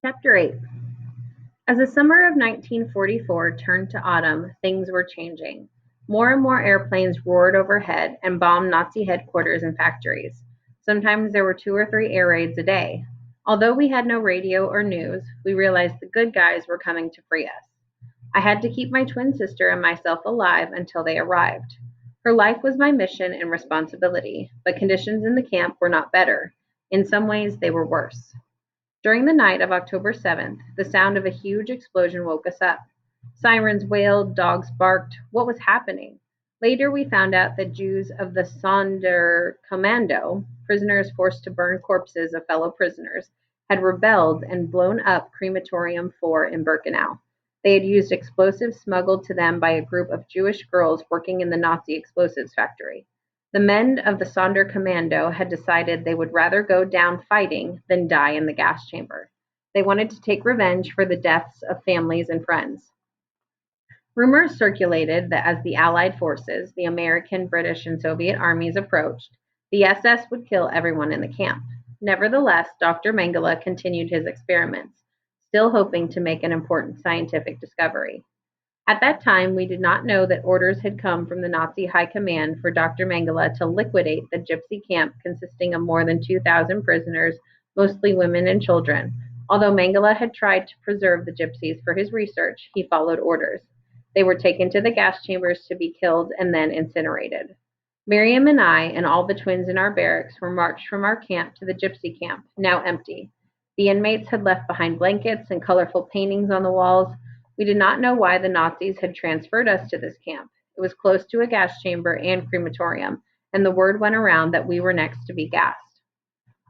Chapter 8. As the summer of 1944 turned to autumn, things were changing. More and more airplanes roared overhead and bombed Nazi headquarters and factories. Sometimes there were 2 or 3 air raids a day. Although we had no radio or news, we realized the good guys were coming to free us. I had to keep my twin sister and myself alive until they arrived. Her life was my mission and responsibility, but conditions in the camp were not better. In some ways, they were worse. During the night of October 7th, the sound of a huge explosion woke us up. Sirens wailed, dogs barked. What was happening? Later, we found out that Jews of the Sonderkommando, prisoners forced to burn corpses of fellow prisoners, had rebelled and blown up Crematorium 4 in Birkenau. They had used explosives smuggled to them by a group of Jewish girls working in the Nazi explosives factory. The men of the Sonderkommando had decided they would rather go down fighting than die in the gas chamber. They wanted to take revenge for the deaths of families and friends. Rumors circulated that as the Allied forces, the American, British, and Soviet armies approached, the SS would kill everyone in the camp. Nevertheless, Dr. Mengele continued his experiments, still hoping to make an important scientific discovery. At that time, we did not know that orders had come from the Nazi High Command for Dr. Mengele to liquidate the gypsy camp consisting of more than 2,000 prisoners, mostly women and children. Although Mengele had tried to preserve the gypsies for his research, he followed orders. They were taken to the gas chambers to be killed and then incinerated. Miriam and I and all the twins in our barracks were marched from our camp to the gypsy camp, now empty. The inmates had left behind blankets and colorful paintings on the walls. We did not know why the Nazis had transferred us to this camp. It was close to a gas chamber and crematorium, and the word went around that we were next to be gassed.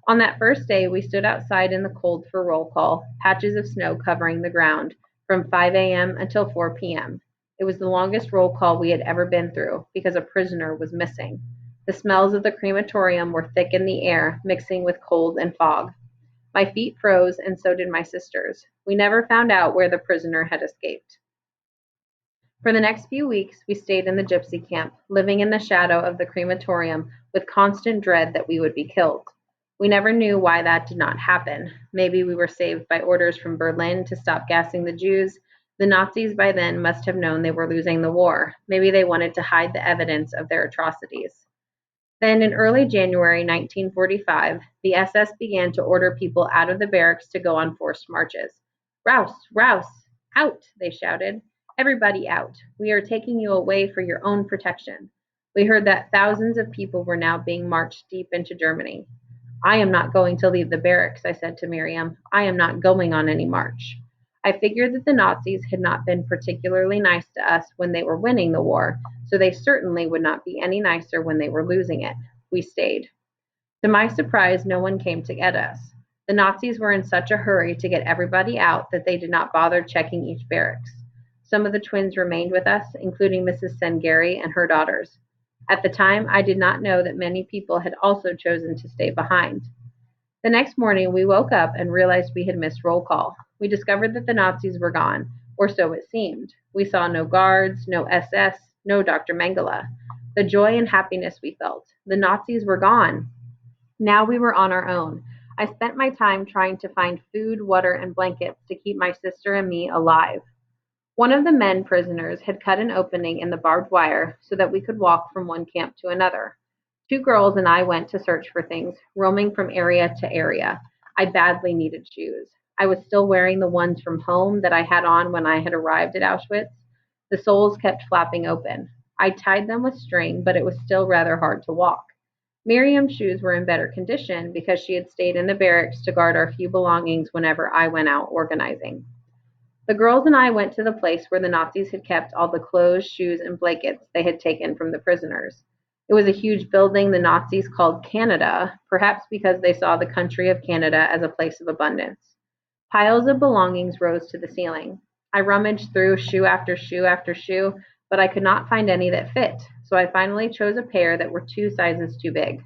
On that first day, we stood outside in the cold for roll call, patches of snow covering the ground, from 5 a.m. until 4 p.m. It was the longest roll call we had ever been through, because a prisoner was missing. The smells of the crematorium were thick in the air, mixing with cold and fog. My feet froze, and so did my sister's. We never found out where the prisoner had escaped. For the next few weeks, we stayed in the gypsy camp, living in the shadow of the crematorium with constant dread that we would be killed. We never knew why that did not happen. Maybe we were saved by orders from Berlin to stop gassing the Jews. The Nazis by then must have known they were losing the war. Maybe they wanted to hide the evidence of their atrocities. Then, in early January 1945, the SS began to order people out of the barracks to go on forced marches. Raus, raus, out, they shouted. Everybody out. We are taking you away for your own protection. We heard that thousands of people were now being marched deep into Germany. I am not going to leave the barracks, I said to Miriam. I am not going on any march. I figured that the Nazis had not been particularly nice to us when they were winning the war, so they certainly would not be any nicer when they were losing it. We stayed. To my surprise, no one came to get us. The Nazis were in such a hurry to get everybody out that they did not bother checking each barracks. Some of the twins remained with us, including Mrs. Sengeri and her daughters. At the time, I did not know that many people had also chosen to stay behind. The next morning, we woke up and realized we had missed roll call. We discovered that the Nazis were gone, or so it seemed. We saw no guards, no SS, no Dr. Mengele. The joy and happiness we felt. The Nazis were gone. Now we were on our own. I spent my time trying to find food, water, and blankets to keep my sister and me alive. One of the men prisoners had cut an opening in the barbed wire so that we could walk from one camp to another. 2 girls and I went to search for things, roaming from area to area. I badly needed shoes. I was still wearing the ones from home that I had on when I had arrived at Auschwitz. The soles kept flapping open. I tied them with string, but it was still rather hard to walk. Miriam's shoes were in better condition because she had stayed in the barracks to guard our few belongings whenever I went out organizing. The girls and I went to the place where the Nazis had kept all the clothes, shoes, and blankets they had taken from the prisoners. It was a huge building the Nazis called Canada, perhaps because they saw the country of Canada as a place of abundance. Piles of belongings rose to the ceiling. I rummaged through shoe after shoe after shoe, but I could not find any that fit, so I finally chose a pair that were 2 sizes too big.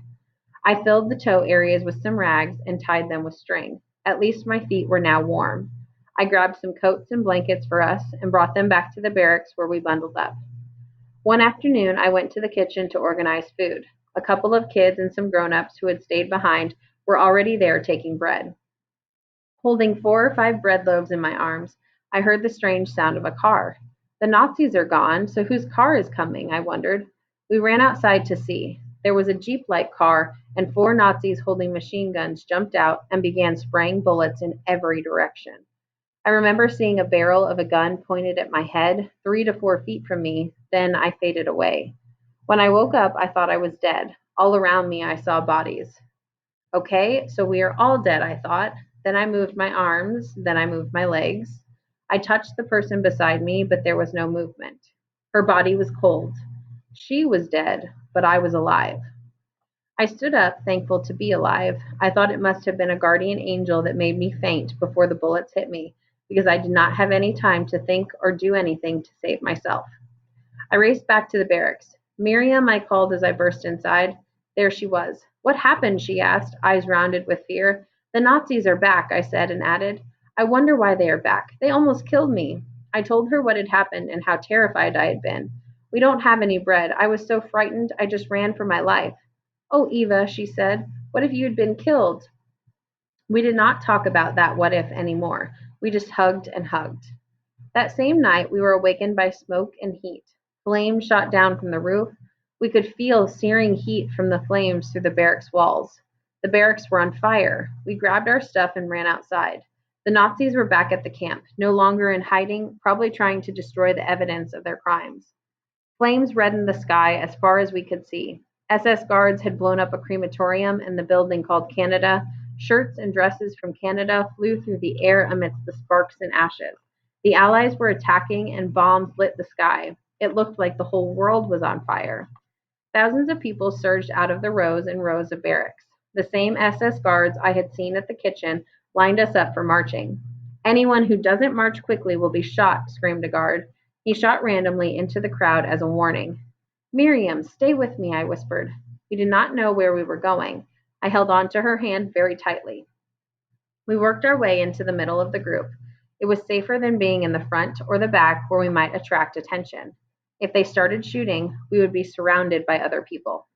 I filled the toe areas with some rags and tied them with string. At least my feet were now warm. I grabbed some coats and blankets for us and brought them back to the barracks where we bundled up. One afternoon, I went to the kitchen to organize food. A couple of kids and some grown-ups who had stayed behind were already there taking bread. Holding 4 or 5 bread loaves in my arms, I heard the strange sound of a car. The Nazis are gone, so whose car is coming? I wondered. We ran outside to see. There was a jeep-like car, and 4 Nazis holding machine guns jumped out and began spraying bullets in every direction. I remember seeing a barrel of a gun pointed at my head, 3 to 4 feet from me, then I faded away. When I woke up, I thought I was dead. All around me, I saw bodies. Okay, so we are all dead, I thought. Then I moved my arms, then I moved my legs. I touched the person beside me, but there was no movement. Her body was cold. She was dead, but I was alive. I stood up, thankful to be alive. I thought it must have been a guardian angel that made me faint before the bullets hit me, because I did not have any time to think or do anything to save myself. I raced back to the barracks. Miriam, I called as I burst inside. There she was. What happened? She asked, eyes rounded with fear. The Nazis are back, I said, and added, I wonder why they are back. They almost killed me. I told her what had happened and how terrified I had been. We don't have any bread. I was so frightened, I just ran for my life. Oh, Eva, she said, what if you had been killed? We did not talk about that what if anymore. We just hugged and hugged. That same night, we were awakened by smoke and heat. Flames shot down from the roof. We could feel searing heat from the flames through the barracks walls. The barracks were on fire. We grabbed our stuff and ran outside. The Nazis were back at the camp, no longer in hiding, probably trying to destroy the evidence of their crimes. Flames reddened the sky as far as we could see. SS guards had blown up a crematorium in the building called Canada. Shirts and dresses from Canada flew through the air amidst the sparks and ashes. The Allies were attacking, and bombs lit the sky. It looked like the whole world was on fire. Thousands of people surged out of the rows and rows of barracks. The same SS guards I had seen at the kitchen lined us up for marching. Anyone who doesn't march quickly will be shot, screamed a guard. He shot randomly into the crowd as a warning. Miriam, stay with me, I whispered. We did not know where we were going. I held on to her hand very tightly. We worked our way into the middle of the group. It was safer than being in the front or the back where we might attract attention. If they started shooting, we would be surrounded by other people.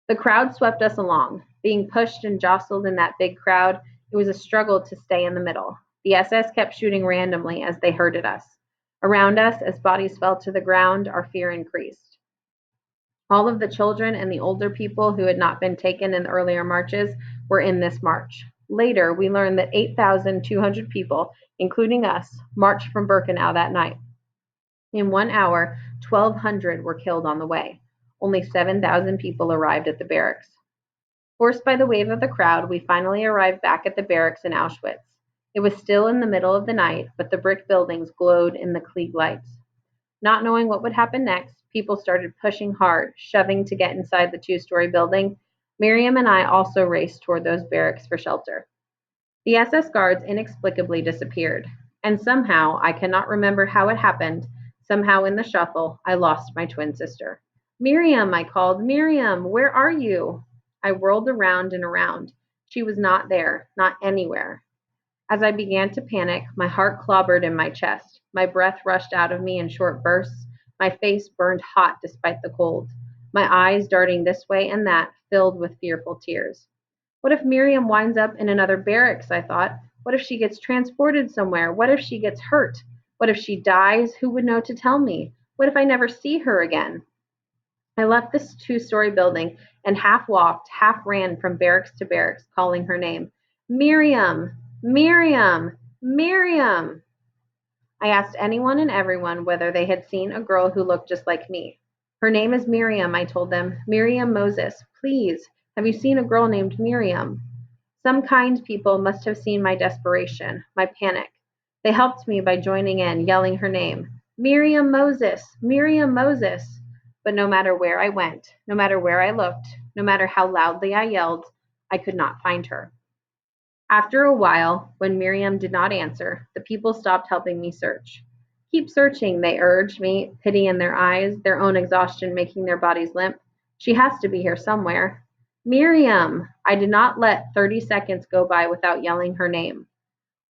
The crowd swept us along. Being pushed and jostled in that big crowd, it was a struggle to stay in the middle. The SS kept shooting randomly as they herded us. Around us, as bodies fell to the ground, our fear increased. All of the children and the older people who had not been taken in the earlier marches were in this march. Later, we learned that 8,200 people, including us, marched from Birkenau that night. In 1 hour, 1,200 were killed on the way. Only 7,000 people arrived at the barracks. Forced by the wave of the crowd, we finally arrived back at the barracks in Auschwitz. It was still in the middle of the night, but the brick buildings glowed in the Klieg lights. Not knowing what would happen next, people started pushing hard, shoving to get inside the 2-story building. Miriam and I also raced toward those barracks for shelter. The SS guards inexplicably disappeared, and somehow, I cannot remember how it happened, somehow in the shuffle, I lost my twin sister. Miriam, I called, Miriam, where are you? I whirled around and around. She was not there, not anywhere. As I began to panic, my heart clobbered in my chest. My breath rushed out of me in short bursts. My face burned hot despite the cold. My eyes, darting this way and that, filled with fearful tears. What if Miriam winds up in another barracks? I thought. What if she gets transported somewhere? What if she gets hurt? What if she dies? Who would know to tell me? What if I never see her again? I left this 2-story building and half walked, half ran from barracks to barracks, calling her name. Miriam! Miriam! Miriam! I asked anyone and everyone whether they had seen a girl who looked just like me. Her name is Miriam, I told them. Miriam Moses. Please, have you seen a girl named Miriam? Some kind people must have seen my desperation, my panic. They helped me by joining in, yelling her name. Miriam Moses! Miriam Moses! But no matter where I went, no matter where I looked, no matter how loudly I yelled, I could not find her. After a while, when Miriam did not answer, the people stopped helping me search. Keep searching, they urged me, pity in their eyes, their own exhaustion making their bodies limp. She has to be here somewhere. Miriam! I did not let 30 seconds go by without yelling her name.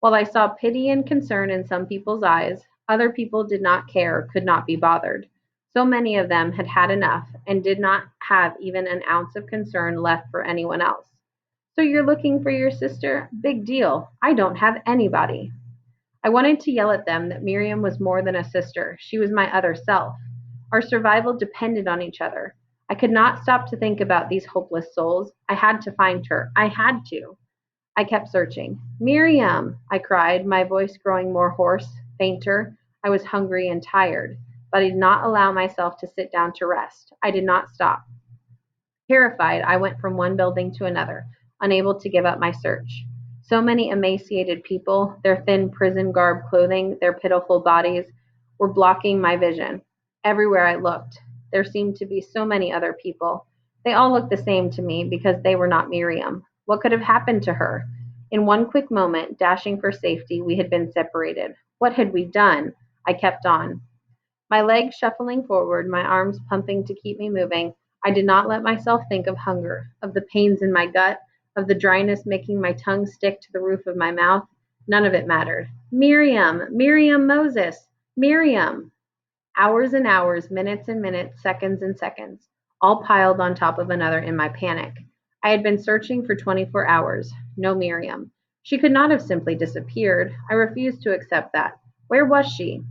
While I saw pity and concern in some people's eyes, other people did not care, could not be bothered. So many of them had had enough and did not have even an ounce of concern left for anyone else. So you're looking for your sister? Big deal. I don't have anybody. I wanted to yell at them that Miriam was more than a sister. She was my other self. Our survival depended on each other. I could not stop to think about these hopeless souls. I had to find her. I had to. I kept searching. Miriam, I cried, my voice growing more hoarse, fainter. I was hungry and tired, but I did not allow myself to sit down to rest. I did not stop. Terrified, I went from one building to another, unable to give up my search. So many emaciated people, their thin prison garb clothing, their pitiful bodies, were blocking my vision. Everywhere I looked, there seemed to be so many other people. They all looked the same to me because they were not Miriam. What could have happened to her? In one quick moment, dashing for safety, we had been separated. What had we done? I kept on. My legs shuffling forward, my arms pumping to keep me moving, I did not let myself think of hunger, of the pains in my gut, of the dryness making my tongue stick to the roof of my mouth. None of it mattered. Miriam! Miriam Moses! Miriam! Hours and hours, minutes and minutes, seconds and seconds, all piled on top of another in my panic. I had been searching for 24 hours. No Miriam. She could not have simply disappeared. I refused to accept that. Where was she?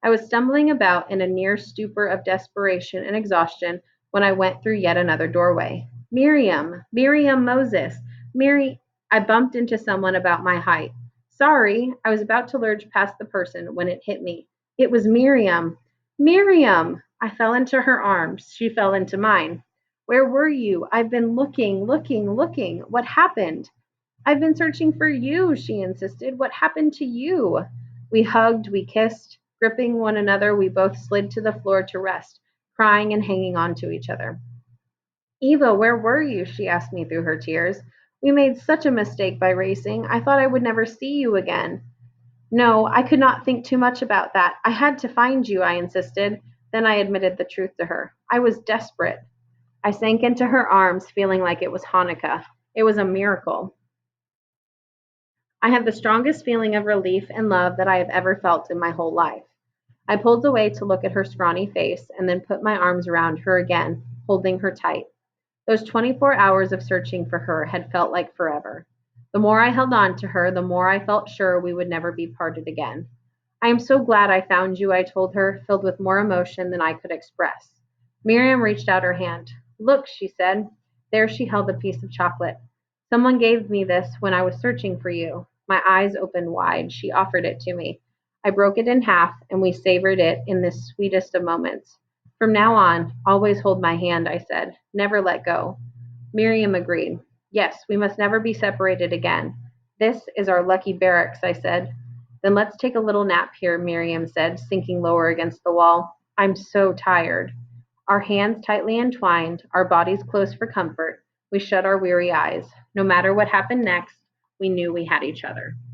I was stumbling about in a near stupor of desperation and exhaustion when I went through yet another doorway. Miriam! Miriam Moses! Mary! I bumped into someone about my height. Sorry, I was about to lurch past the person when it hit me. It was Miriam. Miriam! I fell into her arms. She fell into mine. Where were you? I've been looking, looking, looking. What happened? I've been searching for you, she insisted. What happened to you? We hugged, we kissed. Gripping one another, we both slid to the floor to rest, crying and hanging on to each other. Eva, where were you? She asked me through her tears. We made such a mistake by racing. I thought I would never see you again. No, I could not think too much about that. I had to find you, I insisted. Then I admitted the truth to her. I was desperate. I sank into her arms, feeling like it was Hanukkah. It was a miracle. I had the strongest feeling of relief and love that I have ever felt in my whole life. I pulled away to look at her scrawny face and then put my arms around her again, holding her tight. Those 24 hours of searching for her had felt like forever. The more I held on to her, the more I felt sure we would never be parted again. I am so glad I found you, I told her, filled with more emotion than I could express. Miriam reached out her hand. Look, she said. There she held a piece of chocolate. Someone gave me this when I was searching for you. My eyes opened wide. She offered it to me. I broke it in half, and we savored it in this sweetest of moments. From now on, always hold my hand, I said. Never let go. Miriam agreed. Yes, we must never be separated again. This is our lucky barracks, I said. Then let's take a little nap here, Miriam said, sinking lower against the wall. I'm so tired. Our hands tightly entwined, our bodies close for comfort, we shut our weary eyes. No matter what happened next, we knew we had each other.